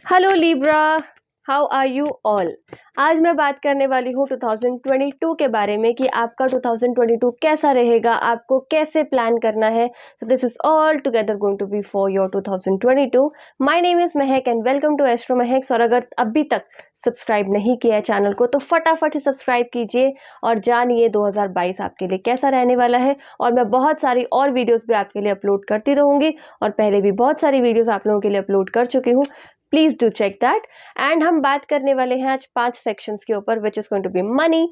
Hello Libra, how are you all. आज मैं बात करने वाली हूँ 2022 के बारे में कि आपका 2022 कैसा रहेगा, आपको कैसे प्लान करना है। So this is all together going to be for your 2022। My name is Mahak and welcome to astro Mahak. और अगर अभी तक सब्सक्राइब नहीं किया है चैनल को तो फटाफट से सब्सक्राइब कीजिए और जानिए 2022 आपके लिए कैसा रहने वाला है। और मैं बहुत सारी और वीडियोस भी आपके लिए अपलोड करती रहूँगी और पहले भी बहुत सारी वीडियोस आप लोगों के लिए अपलोड कर चुकी हूँ। Please do check that. And हम बात करने वाले हैं आज 5 सेक्शंस के ऊपर, which is going to be money,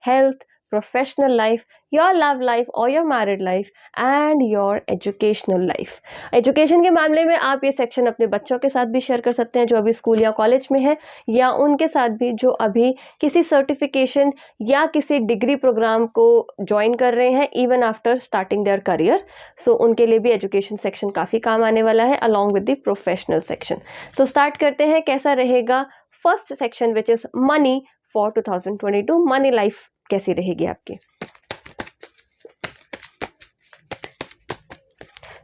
health, professional life, your love life और your married life and your educational life. Education के मामले में आप ये सेक्शन अपने बच्चों के साथ भी शेयर कर सकते हैं जो अभी स्कूल या कॉलेज में है, या उनके साथ भी जो अभी किसी सर्टिफिकेशन या किसी डिग्री प्रोग्राम को ज्वाइन कर रहे हैं even after starting their career. So उनके लिए भी एजुकेशन सेक्शन काफ़ी काम आने वाला है along with the professional section. So start करते हैं कैसा रहेगा first section which is money for 2022। Money life कैसी रहेगी आपकी।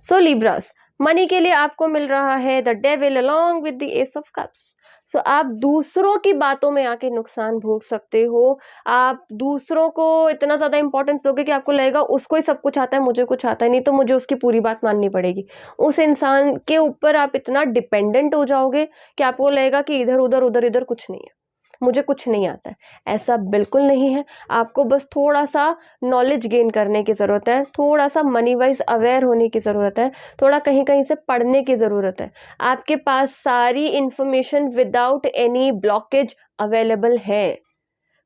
सो लिब्रास, मनी के लिए आपको मिल रहा है the devil along with the ace of cups. So आप दूसरों की बातों में आके नुकसान भोग सकते हो। आप दूसरों को इतना ज़्यादा इंपॉर्टेंस दोगे कि आपको लगेगा उसको ही सब कुछ आता है, मुझे कुछ आता ही नहीं, तो मुझे उसकी पूरी बात माननी पड़ेगी। उस इंसान के ऊपर आप इतना डिपेंडेंट हो जाओगे कि आपको लगेगा कि इधर उधर उधर इधर कुछ नहीं है, मुझे कुछ नहीं आता है। ऐसा बिल्कुल नहीं है। आपको बस थोड़ा सा नॉलेज गेन करने की ज़रूरत है, थोड़ा सा मनी वाइज अवेयर होने की ज़रूरत है, थोड़ा कहीं कहीं से पढ़ने की ज़रूरत है। आपके पास सारी information without any blockage available है,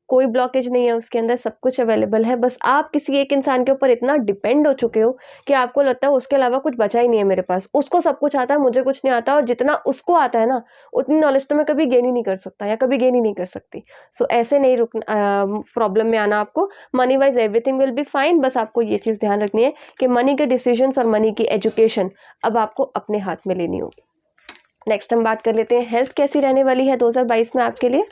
कोई ब्लॉकेज नहीं है उसके अंदर, सब कुछ अवेलेबल है। बस आप किसी एक इंसान के ऊपर इतना डिपेंड हो चुके हो कि आपको लगता है उसके अलावा कुछ बचा ही नहीं है मेरे पास, उसको सब कुछ आता है, मुझे कुछ नहीं आता। और जितना उसको आता है ना उतनी नॉलेज तो मैं कभी गेन ही नहीं कर सकता या कभी गेन ही नहीं कर सकती। सो ऐसे नहीं प्रॉब्लम में आना आपको। Money wise everything will be fine. बस आपको ये चीज़ ध्यान रखनी है कि मनी के डिसीजंस और मनी की एजुकेशन अब आपको अपने हाथ में लेनी होगी। नेक्स्ट हम बात कर लेते हैं हेल्थ कैसी रहने वाली है 2022 में आपके लिए।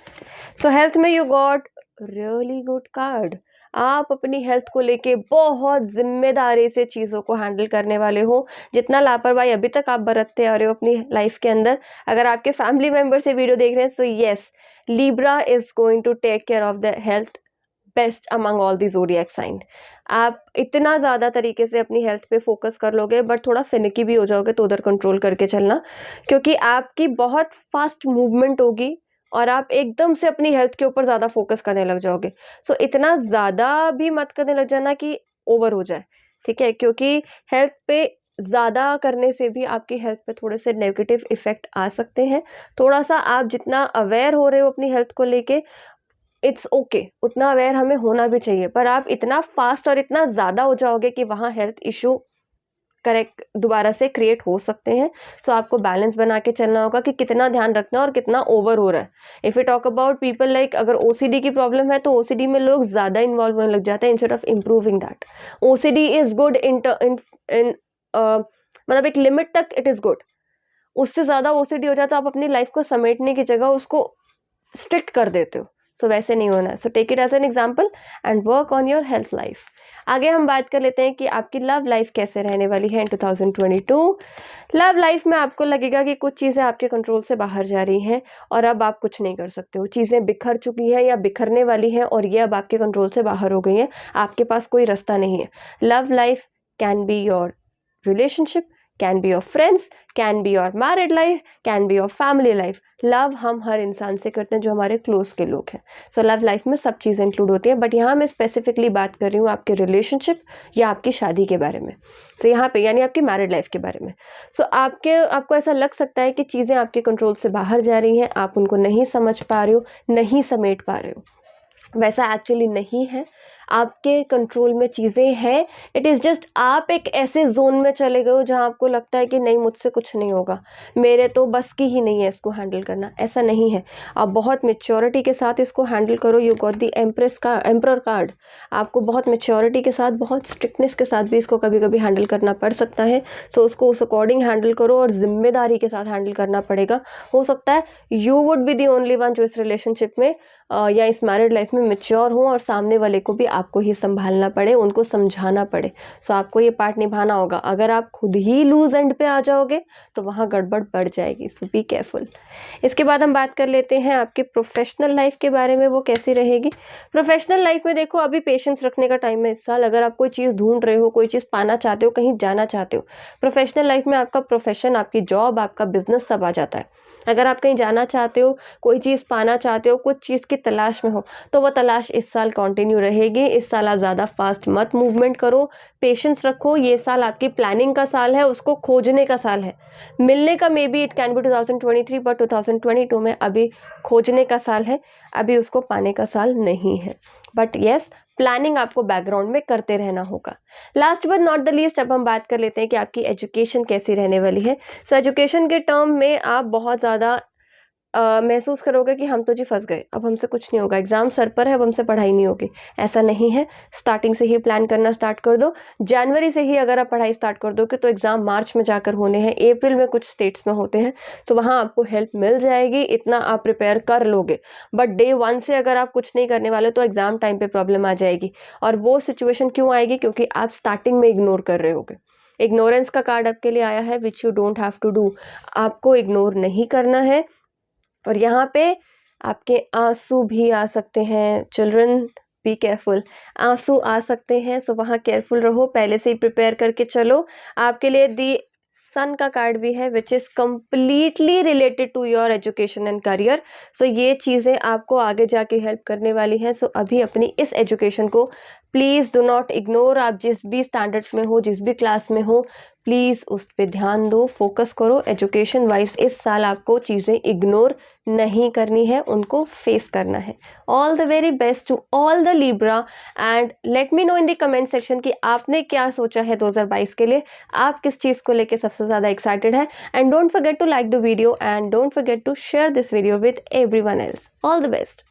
सो हेल्थ में you got really good card. आप अपनी हेल्थ को लेके बहुत जिम्मेदारी से चीज़ों को हैंडल करने वाले हो। जितना लापरवाही अभी तक आप बरतते आ रहे हो अपनी लाइफ के अंदर, अगर आपके फैमिली मेम्बर से वीडियो देख रहे हैं, so yes, Libra is going to take care of the health best among all the zodiac sign. आप इतना ज़्यादा तरीके से अपनी हेल्थ पे फोकस कर लोगे, बट थोड़ा फिनिकी भी हो जाओगे, तो उधर कंट्रोल करके चलना, क्योंकि आपकी बहुत फास्ट मूवमेंट होगी और आप एकदम से अपनी हेल्थ के ऊपर ज़्यादा फोकस करने लग जाओगे। सो इतना ज़्यादा भी मत करने लग जाना कि ओवर हो जाए, ठीक है, क्योंकि हेल्थ पे ज़्यादा करने से भी आपकी हेल्थ पे थोड़े से नेगेटिव इफ़ेक्ट आ सकते हैं। थोड़ा सा आप जितना अवेयर हो रहे हो अपनी हेल्थ को लेके, इट्स ओके, उतना अवेयर हमें होना भी चाहिए, पर आप इतना फास्ट और इतना ज़्यादा हो जाओगे कि वहाँ हेल्थ इशू करेक्ट दोबारा से क्रिएट हो सकते हैं। सो आपको बैलेंस बना के चलना होगा कि कितना ध्यान रखना है और कितना ओवर हो रहा है। If you talk about people like, अगर ओसीडी की प्रॉब्लम है तो ओसीडी में लोग ज़्यादा इन्वॉल्व होने लग जाते हैं instead of improving that. OCD is good in मतलब एक लिमिट तक इट इज़ गुड। उससे ज़्यादा ओसीडी हो जाए तो आप अपनी लाइफ को समेटने की जगह उसको स्ट्रिक्ट कर देते हो। सो वैसे नहीं होना है। So take it as an example and work on your health life. आगे हम बात कर लेते हैं कि आपकी लव लाइफ कैसे रहने वाली है इन 2022। लव लाइफ में आपको लगेगा कि कुछ चीज़ें आपके कंट्रोल से बाहर जा रही हैं और अब आप कुछ नहीं कर सकते हो। चीज़ें बिखर चुकी हैं या बिखरने वाली हैं और ये अब आपके कंट्रोल से बाहर हो गई हैं। आपके पास कोई रास्ता नहीं है। Love life can be your relationship, can be your friends, can be your married life, can be your family life. Love हम हर इंसान से करते हैं जो हमारे क्लोज के लोग हैं। सो लव लाइफ में सब चीज़ें इंक्लूड होती हैं, बट यहाँ मैं स्पेसिफिकली बात कर रही हूँ आपके रिलेशनशिप या आपकी शादी के बारे में। सो यहाँ पे यानी आपकी मैरिड लाइफ के बारे में। सो आपको ऐसा लग सकता है कि चीज़ें आपके कंट्रोल से बाहर जा रही हैं, आप उनको नहीं समझ पा रहे हो, नहीं समेट पा रहे हो। वैसा एक्चुअली नहीं है। आपके कंट्रोल में चीज़ें हैं। इट इज़ जस्ट आप एक ऐसे जोन में चले गए हो जहाँ आपको लगता है कि नहीं, मुझसे कुछ नहीं होगा, मेरे तो बस की ही नहीं है इसको हैंडल करना। ऐसा नहीं है। आप बहुत मेच्योरिटी के साथ इसको हैंडल करो। You got the emperor card. आपको बहुत मेच्योरिटी के साथ, बहुत स्ट्रिक्टनेस के साथ भी इसको कभी कभी हैंडल करना पड़ सकता है। सो उसको उस अकॉर्डिंग हैंडल करो और जिम्मेदारी के साथ हैंडल करना पड़ेगा। हो सकता है you would be the only one जो इस रिलेशनशिप में या इस मैरिड लाइफ लाइफ में मैच्योर हों और सामने वाले को भी आपको ही संभालना पड़े, उनको समझाना पड़े। सो आपको ये पार्ट निभाना होगा। अगर आप खुद ही लूज एंड पे आ जाओगे तो वहाँ गड़बड़ बढ़ जाएगी। सो बी केयरफुल। इसके बाद हम बात कर लेते हैं आपके प्रोफेशनल लाइफ के बारे में, वो कैसी रहेगी। प्रोफेशनल लाइफ में देखो, अभी पेशेंस रखने का टाइम है इस साल। अगर आप कोई चीज़ ढूंढ रहे हो, कोई चीज़ पाना चाहते हो, कहीं जाना चाहते हो, प्रोफेशनल लाइफ में आपका प्रोफेशन, आपकी जॉब, आपका बिजनेस सब आ जाता है। अगर आप कहीं जाना चाहते हो, कोई चीज़ पाना चाहते हो, कुछ चीज़ की तलाश में हो, तो वो तलाश इस साल कंटिन्यू रहेगी। इस साल आप ज़्यादा फास्ट मत मूवमेंट करो, पेशेंस रखो। ये साल आपकी प्लानिंग का साल है, उसको खोजने का साल है। मिलने का may be it can be 2023, but 2022 में अभी खोजने का साल है, अभी उसको पाने का साल नहीं है। बट येस, प्लानिंग आपको बैकग्राउंड में करते रहना होगा। Last but not the least, अब हम बात कर लेते हैं कि आपकी एजुकेशन कैसी रहने वाली है। सो एजुकेशन के टर्म में आप बहुत ज़्यादा महसूस करोगे कि हम तो जी फंस गए, अब हमसे कुछ नहीं होगा, एग्जाम सर पर है, अब हमसे पढ़ाई नहीं होगी। ऐसा नहीं है। स्टार्टिंग से ही प्लान करना स्टार्ट कर दो। जनवरी से ही अगर आप पढ़ाई स्टार्ट कर दोगे तो एग्जाम मार्च में जाकर होने हैं, अप्रैल में कुछ स्टेट्स में होते हैं, तो वहाँ आपको हेल्प मिल जाएगी। इतना आप प्रिपेयर कर लोगे। बट डे 1 से अगर आप कुछ नहीं करने वाले तो एग्जाम टाइम पे प्रॉब्लम आ जाएगी। और वो सिचुएशन क्यों आएगी? क्योंकि आप स्टार्टिंग में इग्नोर कर रहे होगे। इग्नोरेंस का कार्ड आपके लिए आया है, which you don't have to do. आपको इग्नोर नहीं करना है। और यहाँ पे आपके आंसू भी आ सकते हैं। Children, be careful. आंसू आ सकते हैं, सो वहाँ केयरफुल रहो, पहले से ही प्रिपेयर करके चलो। आपके लिए दी सन का कार्ड भी है, which is completely related to your education and career. So ये चीज़ें आपको आगे जाके हेल्प करने वाली हैं। सो अभी अपनी इस एजुकेशन को प्लीज़ डू नॉट इग्नोर। आप जिस भी स्टैंडर्ड में हो, जिस भी क्लास में हो, प्लीज़ उस पर ध्यान दो, फोकस करो। एजुकेशन वाइज इस साल आपको चीज़ें इग्नोर नहीं करनी है, उनको फेस करना है। All the very best to all the Libra and let me know in the comment section कि आपने क्या सोचा है 2022 के लिए। आप किस चीज़ को लेके सबसे ज़्यादा एक्साइटेड है। And don't forget to like the video and don't forget to share this video with everyone else. All the best.